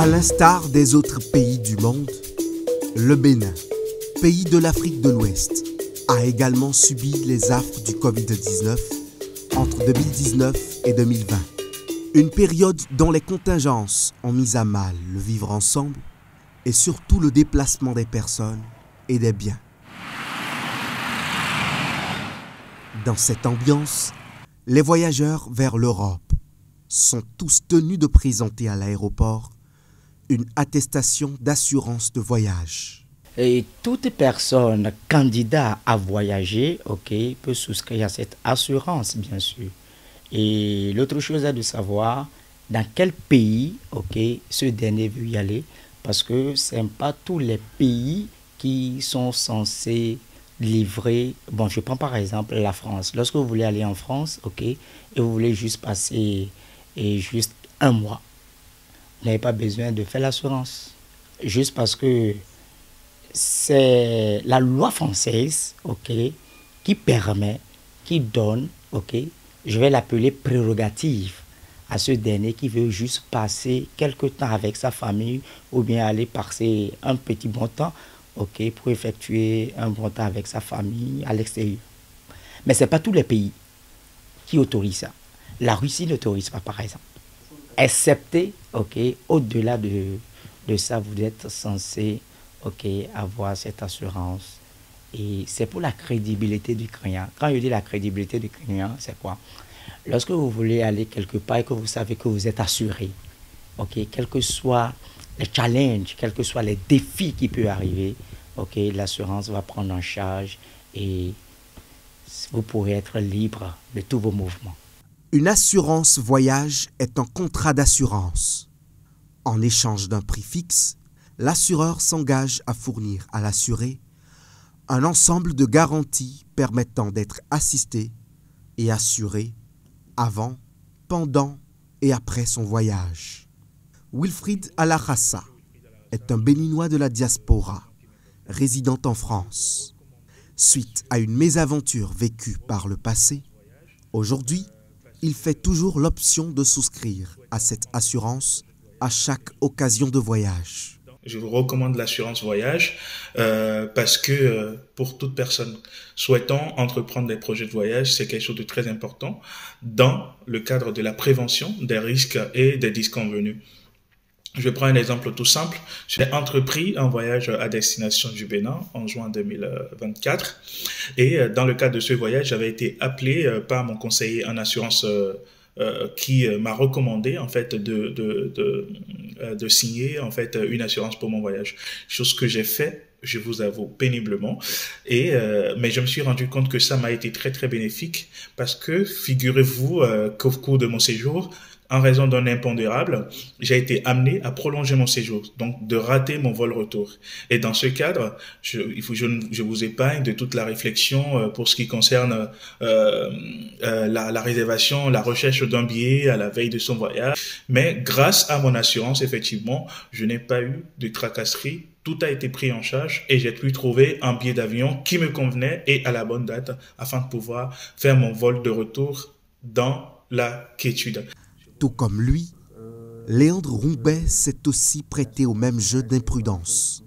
À l'instar des autres pays du monde, le Bénin, pays de l'Afrique de l'Ouest, a également subi les affres du Covid-19 entre 2019 et 2020. Une période dont les contingences ont mis à mal le vivre ensemble et surtout le déplacement des personnes et des biens. Dans cette ambiance, les voyageurs vers l'Europe sont tous tenus de présenter à l'aéroport une attestation d'assurance de voyage. Et toute personne candidat à voyager, peut souscrire à cette assurance, bien sûr. Et l'autre chose est de savoir dans quel pays, ce dernier veut y aller, parce que ce n'est pas tous les pays qui sont censés livrer. Bon, je prends par exemple la France. Lorsque vous voulez aller en France, et vous voulez juste passer juste un mois, vous n'avez pas besoin de faire l'assurance. Juste parce que c'est la loi française, qui permet, qui donne, je vais l'appeler prérogative à ce dernier qui veut juste passer quelque temps avec sa famille ou bien aller passer un petit bon temps, pour effectuer un bon temps avec sa famille à l'extérieur. Mais ce n'est pas tous les pays qui autorisent ça. La Russie n'autorise pas, par exemple. Excepté, au-delà de ça, vous êtes censé avoir cette assurance. Et c'est pour la crédibilité du client. Quand je dis la crédibilité du client, c'est quoi? Lorsque vous voulez aller quelque part et que vous savez que vous êtes assuré, quels que soient les challenges, quels que soient les défis qui peuvent arriver, l'assurance va prendre en charge et vous pourrez être libre de tous vos mouvements. Une assurance voyage est un contrat d'assurance. En échange d'un prix fixe, l'assureur s'engage à fournir à l'assuré un ensemble de garanties permettant d'être assisté et assuré avant, pendant et après son voyage. Wilfried Alahassa est un Béninois de la diaspora, résidant en France. Suite à une mésaventure vécue par le passé, aujourd'hui, il fait toujours l'option de souscrire à cette assurance à chaque occasion de voyage. Je vous recommande l'assurance voyage parce que pour toute personne souhaitant entreprendre des projets de voyage, c'est quelque chose de très important dans le cadre de la prévention des risques et des disconvenus. Je prends un exemple tout simple. J'ai entrepris un voyage à destination du Bénin en juin 2024 et dans le cadre de ce voyage, j'avais été appelé par mon conseiller en assurance qui m'a recommandé en fait de signer en fait une assurance pour mon voyage, chose que j'ai fait, je vous avoue, péniblement, mais je me suis rendu compte que ça m'a été très très bénéfique parce que figurez-vous qu'au cours de mon séjour, en raison d'un impondérable, j'ai été amené à prolonger mon séjour, donc de rater mon vol retour. Et dans ce cadre, je vous épargne de toute la réflexion pour ce qui concerne la réservation, la recherche d'un billet à la veille de son voyage. Mais grâce à mon assurance, effectivement, je n'ai pas eu de tracasserie. Tout a été pris en charge et j'ai pu trouver un billet d'avion qui me convenait et à la bonne date afin de pouvoir faire mon vol de retour dans la quiétude. Tout comme lui, Léandre Roumbet s'est aussi prêté au même jeu d'imprudence.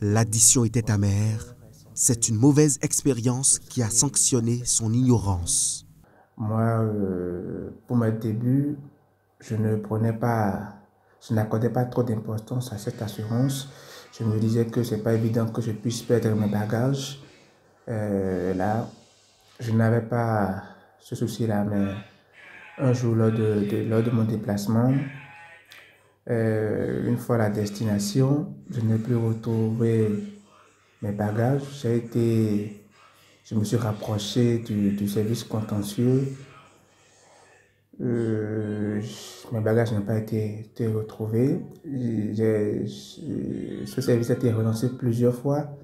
L'addition était amère. C'est une mauvaise expérience qui a sanctionné son ignorance. Moi, pour mes débuts, je n'accordais pas trop d'importance à cette assurance. Je me disais que c'est pas évident que je puisse perdre mes bagages. Là, je n'avais pas ce souci-là, mais un jour, lors de mon déplacement, une fois à la destination, je n'ai plus retrouvé mes bagages. Je me suis rapproché du service contentieux. Mes bagages n'ont pas été retrouvés. Ce service a été relancé plusieurs fois.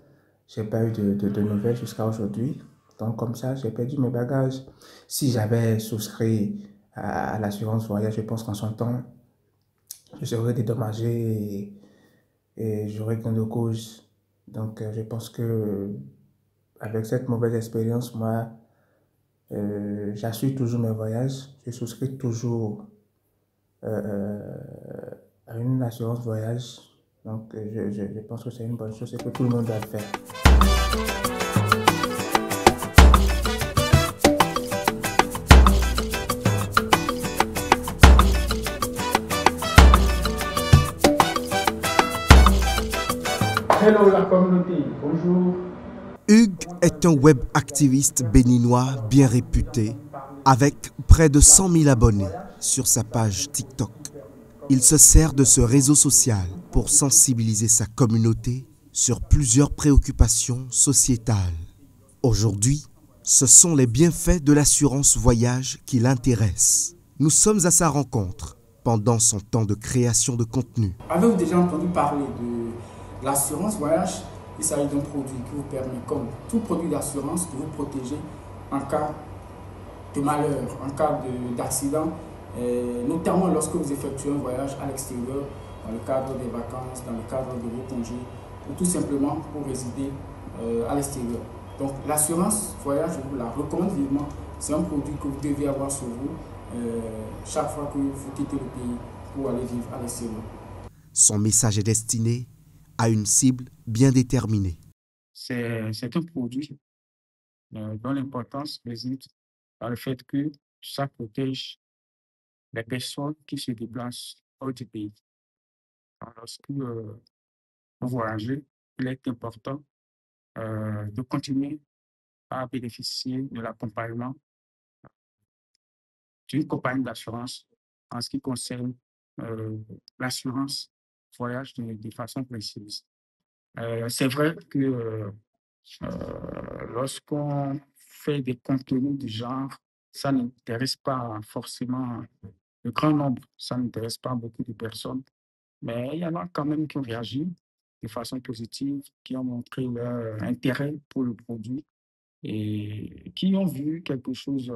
Je n'ai pas eu de nouvelles jusqu'à aujourd'hui. Donc comme ça, j'ai perdu mes bagages. Si j'avais souscrit à l'assurance voyage, je pense qu'en son temps, je serais dédommagé et j'aurais gain de cause. Donc je pense que avec cette mauvaise expérience, moi, j'assure toujours mes voyages. Je souscris toujours une assurance voyage. Donc, je pense que c'est une bonne chose et que tout le monde doit le faire. Hello la communauté, bonjour. Hugues est un web activiste béninois bien réputé, avec près de 100 000 abonnés sur sa page TikTok. Il se sert de ce réseau social pour sensibiliser sa communauté sur plusieurs préoccupations sociétales. Aujourd'hui, ce sont les bienfaits de l'assurance voyage qui l'intéressent. Nous sommes à sa rencontre pendant son temps de création de contenu. Avez-vous déjà entendu parler de l'assurance voyage? Il s'agit d'un produit qui vous permet, comme tout produit d'assurance, de vous protéger en cas de malheur, en cas d'accident, notamment lorsque vous effectuez un voyage à l'extérieur, dans le cadre des vacances, dans le cadre de vos congés, ou tout simplement pour résider à l'extérieur. Donc l'assurance voyage, je vous la recommande vivement. C'est un produit que vous devez avoir sur vous chaque fois que vous quittez le pays pour aller vivre à l'extérieur. Son message est destiné à une cible bien déterminée. C'est un produit dont l'importance réside dans le fait que ça protège les personnes qui se déplacent hors du pays. Alors, lorsque vous voyagez, il est important de continuer à bénéficier de l'accompagnement d'une compagnie d'assurance en ce qui concerne l'assurance voyage de façon précise. C'est vrai que lorsqu'on fait des contenus du genre, ça n'intéresse pas forcément le grand nombre, ça n'intéresse pas beaucoup de personnes, mais il y en a quand même qui ont réagi de façon positive, qui ont montré leur intérêt pour le produit et qui ont vu quelque chose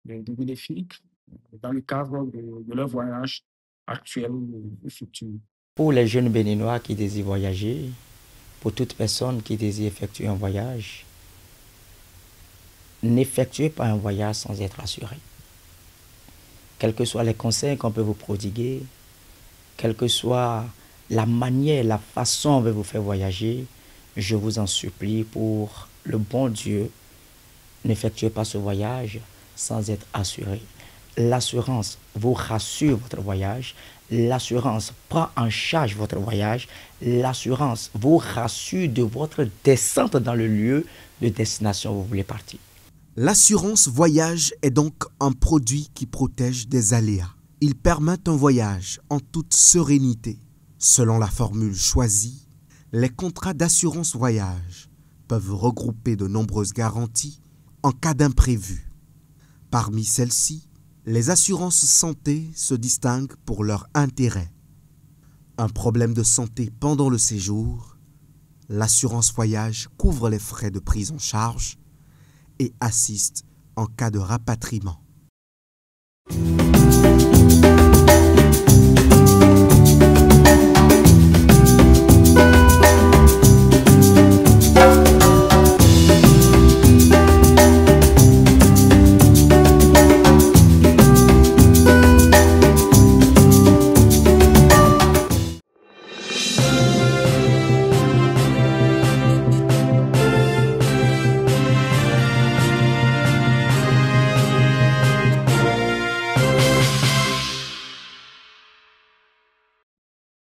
de bénéfique dans le cadre de leur voyage actuel ou futur. Pour les jeunes béninois qui désirent voyager, pour toute personne qui désire effectuer un voyage, n'effectuez pas un voyage sans être assuré. Quels que soient les conseils qu'on peut vous prodiguer, quelle que soit la manière, la façon dont on veut vous faire voyager, je vous en supplie pour le bon Dieu, n'effectuez pas ce voyage sans être assuré. L'assurance vous rassure votre voyage, l'assurance prend en charge votre voyage, l'assurance vous rassure de votre descente dans le lieu de destination où vous voulez partir. L'assurance voyage est donc un produit qui protège des aléas. Il permet un voyage en toute sérénité. Selon la formule choisie, les contrats d'assurance voyage peuvent regrouper de nombreuses garanties en cas d'imprévu. Parmi celles-ci, les assurances santé se distinguent pour leur intérêt. Un problème de santé pendant le séjour, l'assurance voyage couvre les frais de prise en charge et assiste en cas de rapatriement.